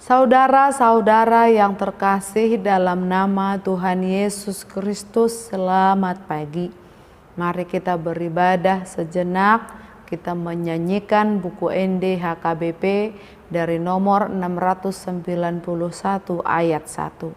Saudara-saudara yang terkasih dalam nama Tuhan Yesus Kristus, selamat pagi. Mari kita beribadah sejenak, kita menyanyikan buku ND HKBP dari nomor 691 ayat 1.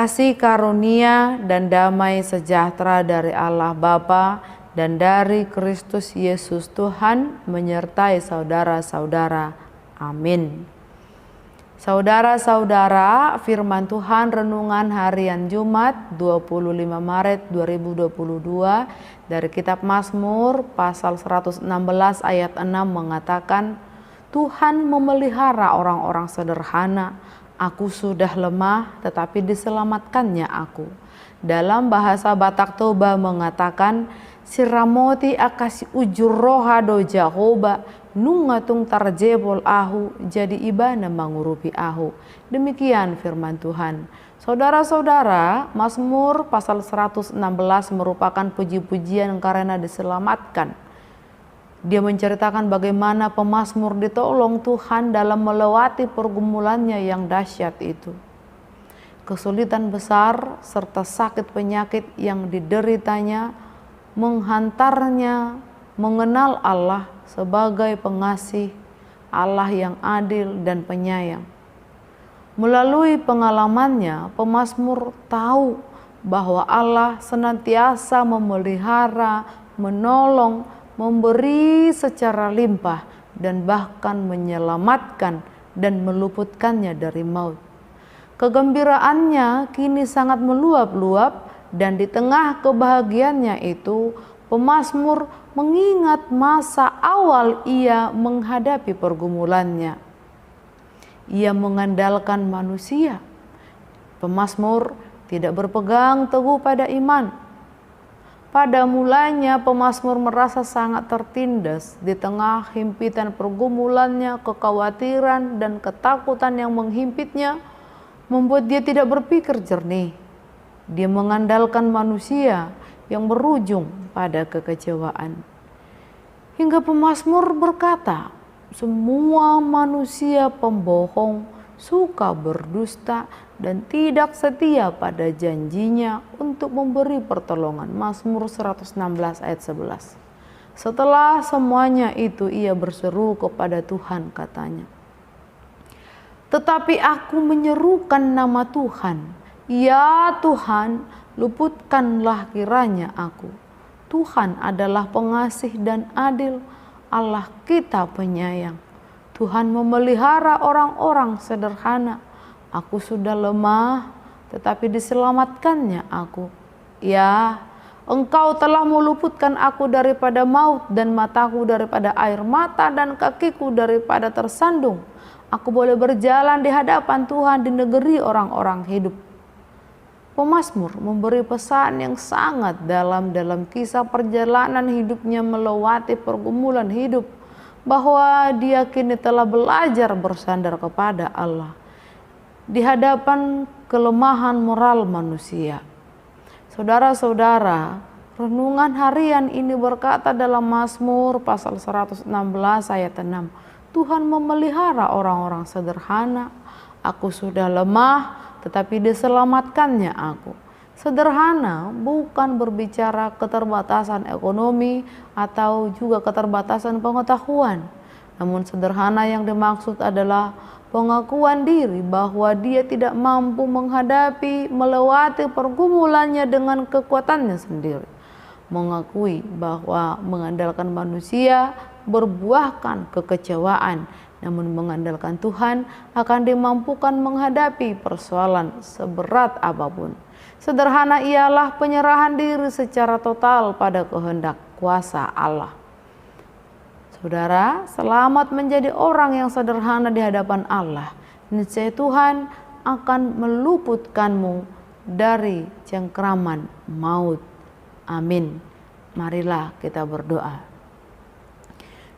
Kasih karunia dan damai sejahtera dari Allah Bapa dan dari Kristus Yesus Tuhan menyertai saudara-saudara. Amin. Saudara-saudara, firman Tuhan renungan harian Jumat 25 Maret 2022 dari kitab Mazmur pasal 116 ayat 6 mengatakan, Tuhan memelihara orang-orang sederhana. Aku sudah lemah, tetapi diselamatkannya aku. Dalam bahasa Batak Toba mengatakan, Siramoti akasi ujur roha do Jahoba, nungatung tarjebol ahu, jadi ibana mengurupi ahu. Demikian firman Tuhan. Saudara-saudara, Mazmur pasal 116 merupakan puji-pujian karena diselamatkan. Dia menceritakan bagaimana pemazmur ditolong Tuhan dalam melewati pergumulannya yang dahsyat itu. Kesulitan besar serta sakit penyakit yang dideritanya menghantarnya mengenal Allah sebagai pengasih, Allah yang adil dan penyayang. Melalui pengalamannya, pemazmur tahu bahwa Allah senantiasa memelihara, menolong, memberi secara limpah dan bahkan menyelamatkan dan meluputkannya dari maut. Kegembiraannya kini sangat meluap-luap dan di tengah kebahagiaannya itu pemazmur mengingat masa awal ia menghadapi pergumulannya. Ia mengandalkan manusia. Pemazmur tidak berpegang teguh pada iman. Pada mulanya pemazmur merasa sangat tertindas di tengah himpitan pergumulannya, kekhawatiran dan ketakutan yang menghimpitnya membuat dia tidak berpikir jernih. Dia mengandalkan manusia yang berujung pada kekecewaan. Hingga pemazmur berkata, semua manusia pembohong, suka berdusta, dan tidak setia pada janjinya untuk memberi pertolongan. Mazmur 116 ayat 11. Setelah semuanya itu ia berseru kepada Tuhan, katanya, tetapi aku menyerukan nama Tuhan, ya Tuhan, luputkanlah kiranya aku. Tuhan adalah pengasih dan adil, Allah kita penyayang. Tuhan memelihara orang-orang sederhana. Aku sudah lemah, tetapi diselamatkannya aku. Ya, Engkau telah meluputkan aku daripada maut dan mataku daripada air mata dan kakiku daripada tersandung. Aku boleh berjalan di hadapan Tuhan di negeri orang-orang hidup. Pemazmur memberi pesan yang sangat dalam kisah perjalanan hidupnya melewati pergumulan hidup, bahwa dia kini telah belajar bersandar kepada Allah di hadapan kelemahan moral manusia. Saudara-saudara, renungan harian ini berkata dalam Mazmur pasal 116 ayat 6, Tuhan memelihara orang-orang sederhana. Aku sudah lemah, tetapi diselamatkannya aku. Sederhana bukan berbicara keterbatasan ekonomi atau juga keterbatasan pengetahuan. Namun sederhana yang dimaksud adalah pengakuan diri bahwa dia tidak mampu melewati pergumulannya dengan kekuatannya sendiri. Mengakui bahwa mengandalkan manusia berbuahkan kekecewaan, namun mengandalkan Tuhan akan dimampukan menghadapi persoalan seberat apapun. Sederhana ialah penyerahan diri secara total pada kehendak kuasa Allah. Saudara, selamat menjadi orang yang sederhana di hadapan Allah. Niscaya Tuhan akan meluputkanmu dari cengkraman maut. Amin. Marilah kita berdoa.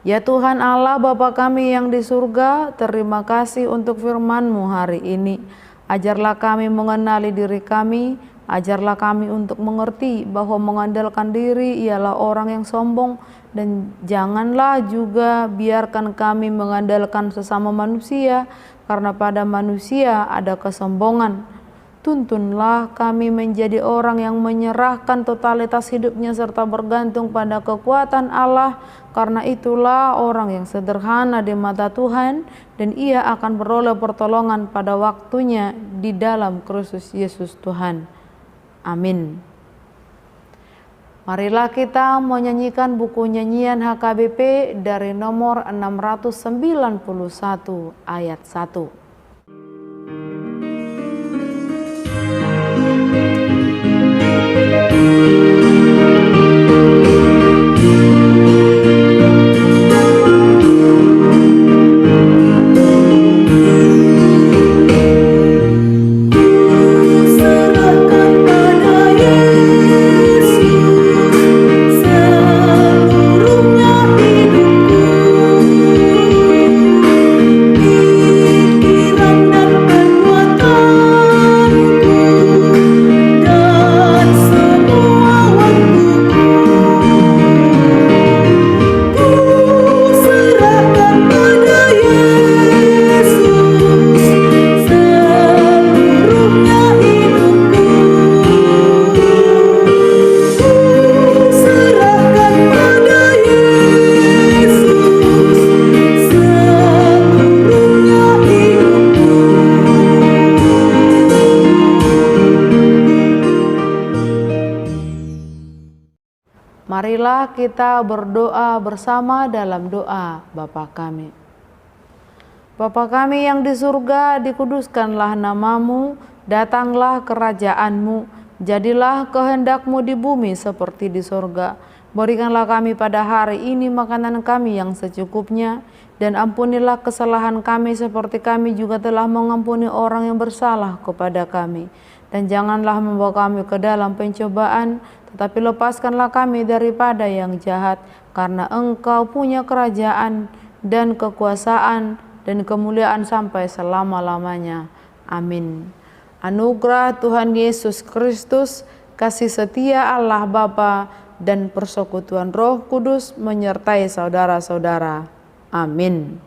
Ya Tuhan Allah Bapa kami yang di surga, terima kasih untuk firman-Mu hari ini. Ajarlah kami mengenali diri kami, ajarlah kami untuk mengerti bahwa mengandalkan diri ialah orang yang sombong, dan janganlah juga biarkan kami mengandalkan sesama manusia, karena pada manusia ada kesombongan. Tuntunlah kami menjadi orang yang menyerahkan totalitas hidupnya serta bergantung pada kekuatan Allah, karena itulah orang yang sederhana di mata Tuhan, dan ia akan beroleh pertolongan pada waktunya di dalam Kristus Yesus Tuhan. Amin. Marilah kita menyanyikan buku nyanyian HKBP dari nomor 691 ayat 1. Marilah kita berdoa bersama dalam doa Bapa kami. Bapa kami yang di surga, dikuduskanlah namamu, datanglah kerajaan-Mu, jadilah kehendak-Mu di bumi seperti di surga. Berikanlah kami pada hari ini makanan kami yang secukupnya, dan ampunilah kesalahan kami seperti kami juga telah mengampuni orang yang bersalah kepada kami. Dan janganlah membawa kami ke dalam pencobaan, tetapi lepaskanlah kami daripada yang jahat, karena Engkau punya kerajaan dan kekuasaan dan kemuliaan sampai selama-lamanya. Amin. Anugerah Tuhan Yesus Kristus, kasih setia Allah Bapa, dan persekutuan Roh Kudus menyertai saudara-saudara. Amin.